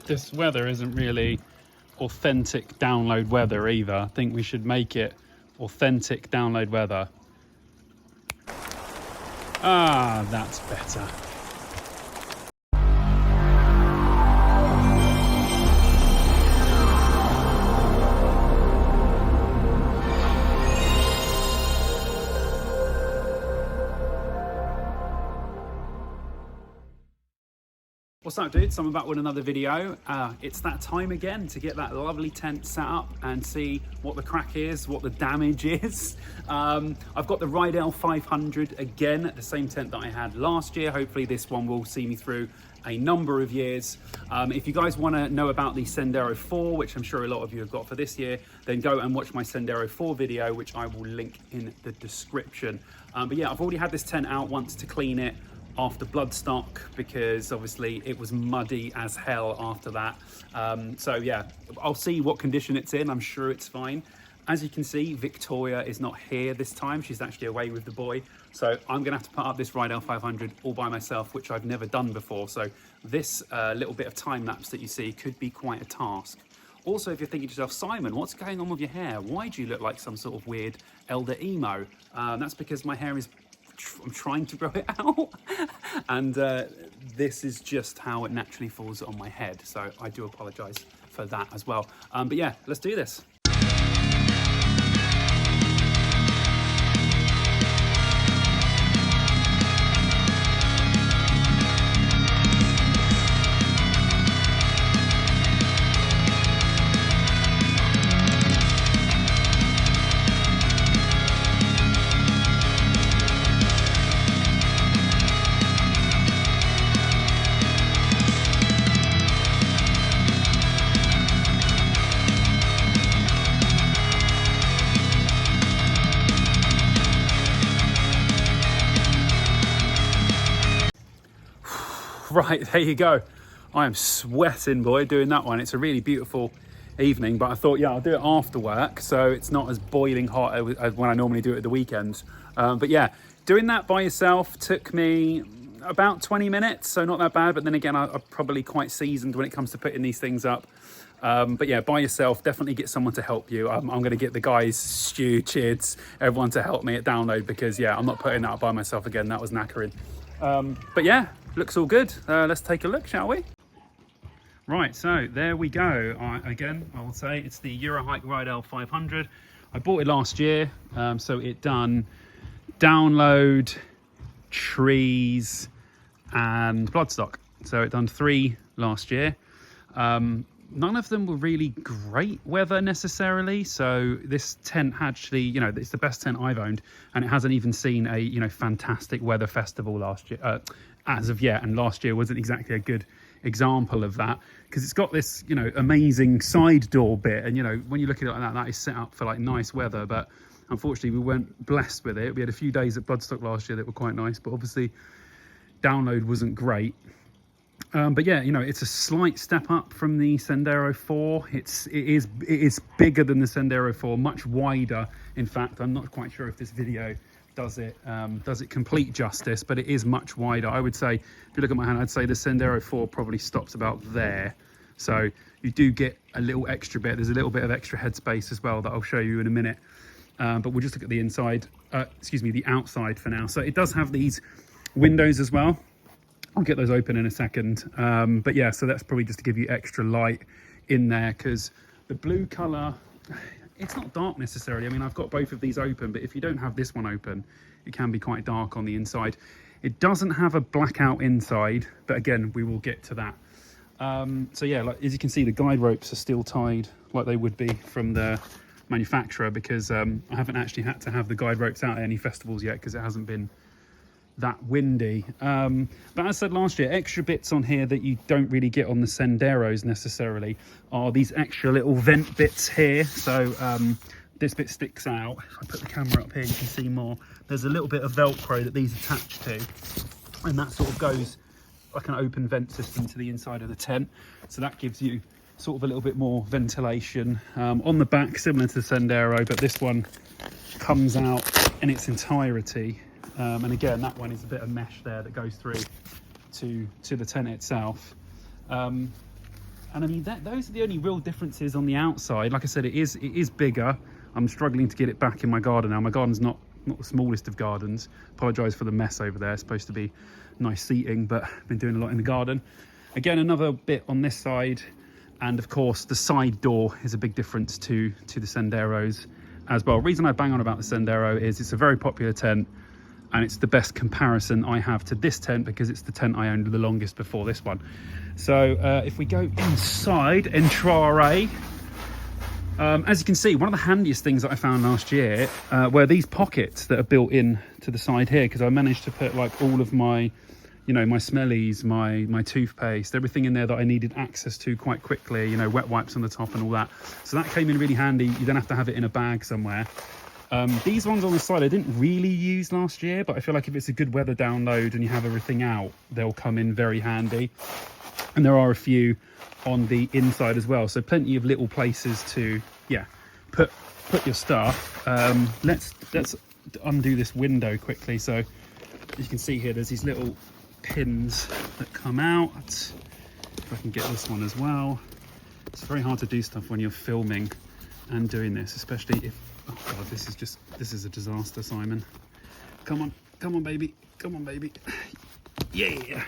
this weather isn't really authentic download weather either. I think we should make it authentic download weather. Ah, that's better. What's up, dudes? I'm back with another video. It's that time again to get that lovely tent set up and see what the crack is, what the damage is. I've got the Rydell 500 again, the same tent that I had last year. Hopefully this one will see me through a number of years. If you guys want to know about the Sendero 4, which I'm sure a lot of you have got for this year, then go and watch my Sendero 4 video, which I will link in the description. But yeah, I've already had this tent out once to clean it after bloodstock, because obviously it was muddy as hell after that. So yeah, I'll see what condition it's in. I'm sure it's fine. As you can see, Victoria is not here this time. She's actually away with the boy. So I'm gonna have to put up this Rydell 500 all by myself, which I've never done before. So this little bit of time lapse that you see could be quite a task. Also, if you're thinking to yourself, Simon, what's going on with your hair? Why do you look like some sort of weird elder emo? That's because my hair is, I'm trying to grow it out, and this is just how it naturally falls on my head, so I do apologize for that as well. But yeah, let's do this. Right, there you go. I am sweating, boy, doing that one. It's a really beautiful evening, but I thought, yeah, I'll do it after work, so it's not as boiling hot as when I normally do it at the weekends. But yeah, doing that by yourself took me about 20 minutes, so not that bad. But then again, I'm probably quite seasoned when it comes to putting these things up. But yeah, by yourself, definitely get someone to help you. I'm going to get the guys, Stu, Chids, everyone to help me at download, because yeah, I'm not putting that up by myself again. That was knackering. But yeah, looks all good. Let's take a look, shall we? Right, so there we go. Again, I will say it's the Eurohike Rydell 500. I bought it last year, so it done download, trees, and bloodstock. So it done 3 last year. None of them were really great weather necessarily. So this tent actually, you know, it's the best tent I've owned, and it hasn't even seen a, you know, fantastic weather festival last year, as of yet. And last year wasn't exactly a good example of that, because it's got this, you know, amazing side door bit, and you know, when you look at it like that, that is set up for like nice weather. But unfortunately, we weren't blessed with it. We had a few days at bloodstock last year that were quite nice, but obviously download wasn't great. But yeah, you know, it's a slight step up from the Sendero 4. It is bigger than the Sendero 4, much wider. In fact, I'm not quite sure if this video does it complete justice, but it is much wider. I would say, if you look at my hand, I'd say the Sendero 4 probably stops about there. So you do get a little extra bit. There's a little bit of extra headspace as well that I'll show you in a minute. But we'll just look at the inside, the outside for now. So it does have these windows as well. I'll get those open in a second. But yeah, so that's probably just to give you extra light in there, because the blue color, it's not dark necessarily. I mean, I've got both of these open, but if you don't have this one open, it can be quite dark on the inside. It doesn't have a blackout inside, but again, we will get to that. So yeah, like, as you can see, the guide ropes are still tied like they would be from the manufacturer, because I haven't actually had to have the guide ropes out at any festivals yet, because it hasn't been that windy. But as I said last year, extra bits on here that you don't really get on the Senderos necessarily are these extra little vent bits here. So this bit sticks out. If I put the camera up here, you can see more. There's a little bit of Velcro that these attach to, and that sort of goes like an open vent system to the inside of the tent. So that gives you sort of a little bit more ventilation. On the back, similar to the Sendero, but this one comes out in its entirety. And again, that one is a bit of mesh there that goes through to the tent itself. And And I mean, those are the only real differences on the outside. Like I said, it is bigger. I'm struggling to get it back in my garden now. My garden's not the smallest of gardens. Apologise for the mess over there. It's supposed to be nice seating, but I've been doing a lot in the garden. Again, another bit on this side. And of course, the side door is a big difference to the Senderos as well. The reason I bang on about the Sendero is it's a very popular tent, and it's the best comparison I have to this tent because it's the tent I owned the longest before this one. So if we go inside, entrare, as you can see, one of the handiest things that I found last year were these pockets that are built in to the side here, because I managed to put like all of my, you know, my smellies, my toothpaste, everything in there that I needed access to quite quickly, you know, wet wipes on the top and all that. So that came in really handy. You don't have to have it in a bag somewhere. These ones on the side I didn't really use last year, but I feel like if it's a good weather download and you have everything out, they'll come in very handy. And there are a few on the inside as well, so plenty of little places to, yeah, put your stuff. Let's undo this window quickly. So as you can see here, there's these little pins that come out. If I can get this one as well. It's very hard to do stuff when you're filming and doing this, especially if, oh god, this is a disaster, Simon. Come on baby, come on baby. Yeah.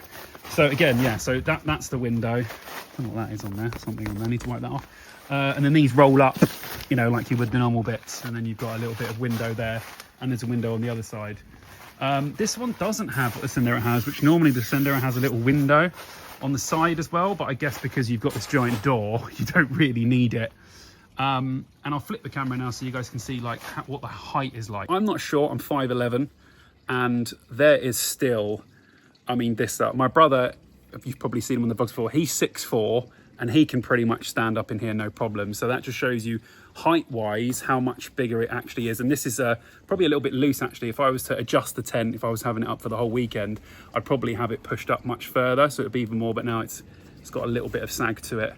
So again, yeah, so that's the window. I don't know what that is on there, something on there, I need to wipe that off. And then these roll up, you know, like you would the normal bits, and then you've got a little bit of window there, and there's a window on the other side. This one doesn't have what the Sendero has, which normally the Sendero has a little window on the side as well, but I guess because you've got this giant door, you don't really need it. And I'll flip the camera now so you guys can see like what the height is like. I'm not sure, I'm 5'11", and there is still, I mean, this up. My brother, you've probably seen him on the vlogs before, he's 6'4", and he can pretty much stand up in here no problem. So that just shows you height-wise how much bigger it actually is. And this is probably a little bit loose actually. If I was to adjust the tent, if I was having it up for the whole weekend, I'd probably have it pushed up much further, so it'd be even more, but now it's got a little bit of sag to it.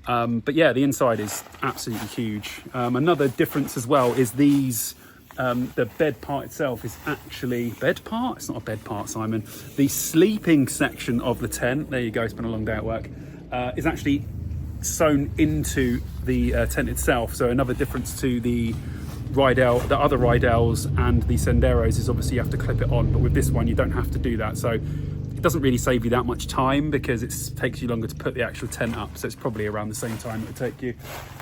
But yeah, the inside is absolutely huge. Another difference as well is these, the bed part itself is actually, bed part? It's not a bed part, Simon. The sleeping section of the tent, there you go, it's been a long day at work, is actually sewn into the tent itself. So another difference to the other Rydels and the Senderos is obviously you have to clip it on, but with this one you don't have to do that. So it doesn't really save you that much time because it takes you longer to put the actual tent up. So it's probably around the same time it would take you.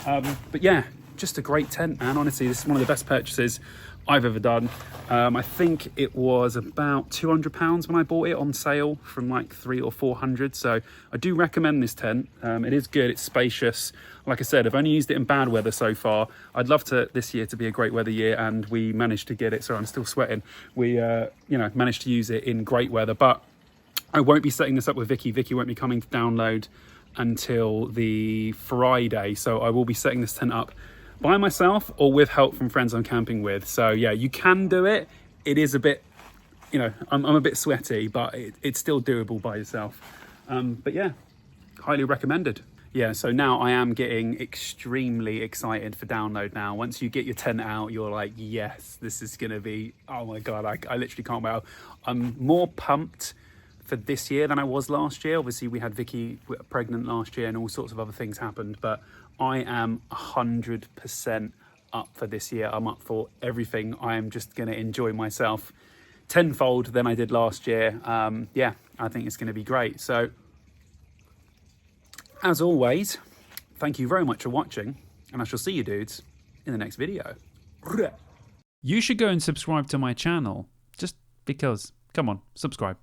But yeah, just a great tent, man. Honestly, this is one of the best purchases I've ever done. I think it was about £200 when I bought it on sale from like 300 or 400. So I do recommend this tent. It is good, it's spacious. Like I said, I've only used it in bad weather so far. I'd love this year to be a great weather year, and we managed to get it. Sorry, I'm still sweating. We managed to use it in great weather, but I won't be setting this up with Vicky. Vicky won't be coming to download until the Friday. So I will be setting this tent up by myself or with help from friends I'm camping with. So yeah, you can do it. It is a bit, I'm a bit sweaty, but it's still doable by yourself. But yeah, highly recommended. Yeah, so now I am getting extremely excited for download now. Once you get your tent out, you're like, yes, this is gonna be, oh my God, I literally can't wait. I'm more pumped for this year than I was last year. Obviously we had Vicky pregnant last year and all sorts of other things happened, but I am 100% up for this year. I'm up for everything. I am just going to enjoy myself tenfold than I did last year. Yeah, I think it's going to be great. So as always, thank you very much for watching, and I shall see you dudes in the next video. You should go and subscribe to my channel just because. Come on, subscribe.